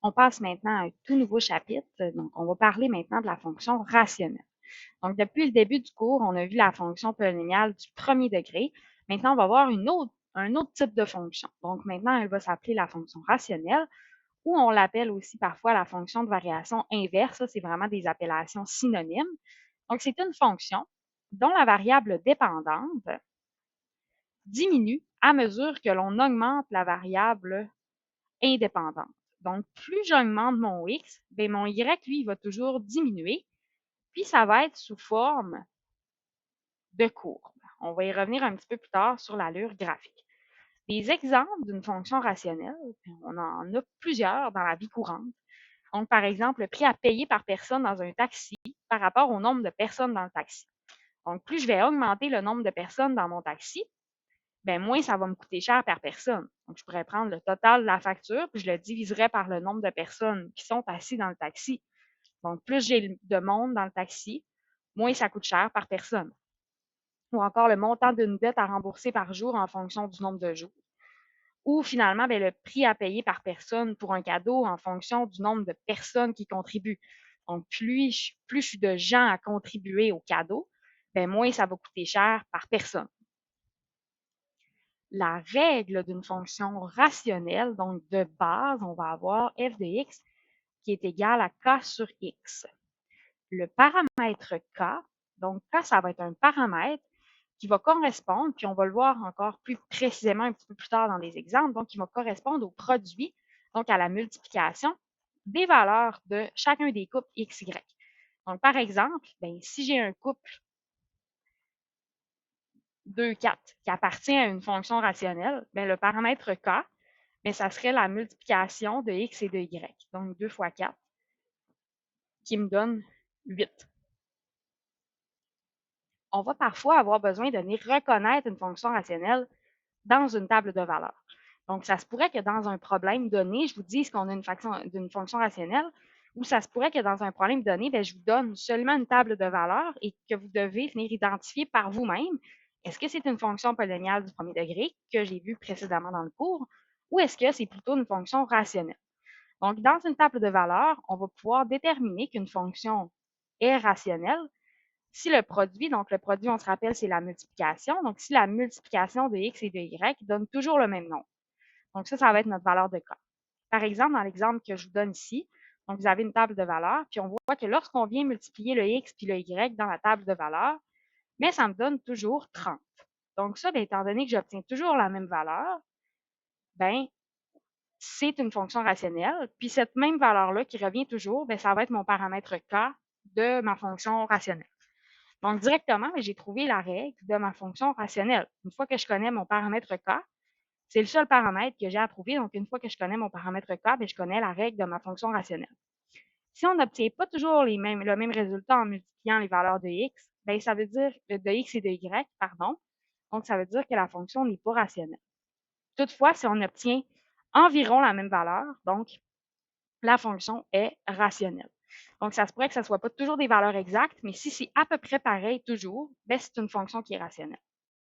On passe maintenant à un tout nouveau chapitre. Donc, on va parler maintenant de la fonction rationnelle. Donc, depuis le début du cours, on a vu la fonction polynomiale du premier degré. Maintenant, on va voir un autre type de fonction. Donc, maintenant, elle va s'appeler la fonction rationnelle, ou on l'appelle aussi parfois la fonction de variation inverse. Ça, c'est vraiment des appellations synonymes. Donc, c'est une fonction dont la variable dépendante diminue à mesure que l'on augmente la variable indépendante. Donc, plus j'augmente mon x, bien, mon y, lui, il va toujours diminuer, puis ça va être sous forme de courbe. On va y revenir un petit peu plus tard sur l'allure graphique. Des exemples d'une fonction rationnelle, on en a plusieurs dans la vie courante. Donc, par exemple, le prix à payer par personne dans un taxi par rapport au nombre de personnes dans le taxi. Donc, plus je vais augmenter le nombre de personnes dans mon taxi, ben moins ça va me coûter cher par personne. Donc, je pourrais prendre le total de la facture, puis je le diviserais par le nombre de personnes qui sont assises dans le taxi. Donc, plus j'ai de monde dans le taxi, moins ça coûte cher par personne. Ou encore le montant d'une dette à rembourser par jour en fonction du nombre de jours. Ou finalement, ben, le prix à payer par personne pour un cadeau en fonction du nombre de personnes qui contribuent. Donc, plus je suis de gens à contribuer au cadeau, ben, moins ça va coûter cher par personne. La règle d'une fonction rationnelle, donc de base, on va avoir f de x qui est égal à k sur x. Le paramètre k, donc k, ça va être un paramètre qui va correspondre, puis on va le voir encore plus précisément un petit peu plus tard dans des exemples, donc qui va correspondre au produit, donc à la multiplication des valeurs de chacun des couples x, y. Donc, par exemple, ben, si j'ai un couple 2, 4 qui appartient à une fonction rationnelle, ben, le paramètre k, ben, ça serait la multiplication de x et de y. Donc, 2 fois 4, qui me donne 8. On va parfois avoir besoin de venir reconnaître une fonction rationnelle dans une table de valeurs. Donc, ça se pourrait que dans un problème donné, je vous dise qu'on a une fonction rationnelle, ou ça se pourrait que dans un problème donné, bien, je vous donne seulement une table de valeurs et que vous devez venir identifier par vous-même est-ce que c'est une fonction polynomiale du premier degré que j'ai vu précédemment dans le cours, ou est-ce que c'est plutôt une fonction rationnelle. Donc, dans une table de valeurs, on va pouvoir déterminer qu'une fonction est rationnelle si le produit, donc le produit, on se rappelle, c'est la multiplication. Donc, si la multiplication de x et de y donne toujours le même nombre. Donc, ça va être notre valeur de k. Par exemple, dans l'exemple que je vous donne ici, donc vous avez une table de valeurs, puis on voit que lorsqu'on vient multiplier le x puis le y dans la table de valeurs, mais ça me donne toujours 30. Donc, ça, bien, étant donné que j'obtiens toujours la même valeur, ben, c'est une fonction rationnelle. Puis cette même valeur-là qui revient toujours, bien, ça va être mon paramètre k de ma fonction rationnelle. Donc, directement, j'ai trouvé la règle de ma fonction rationnelle. Une fois que je connais mon paramètre k, c'est le seul paramètre que j'ai à trouver. Donc, une fois que je connais mon paramètre k, je connais la règle de ma fonction rationnelle. Si on n'obtient pas toujours le même résultat en multipliant les valeurs de x, ça veut dire de x et de y, pardon. Donc, ça veut dire que la fonction n'est pas rationnelle. Toutefois, si on obtient environ la même valeur, donc la fonction est rationnelle. Donc, ça se pourrait que ça ne soit pas toujours des valeurs exactes, mais si c'est à peu près pareil toujours, c'est une fonction qui est rationnelle.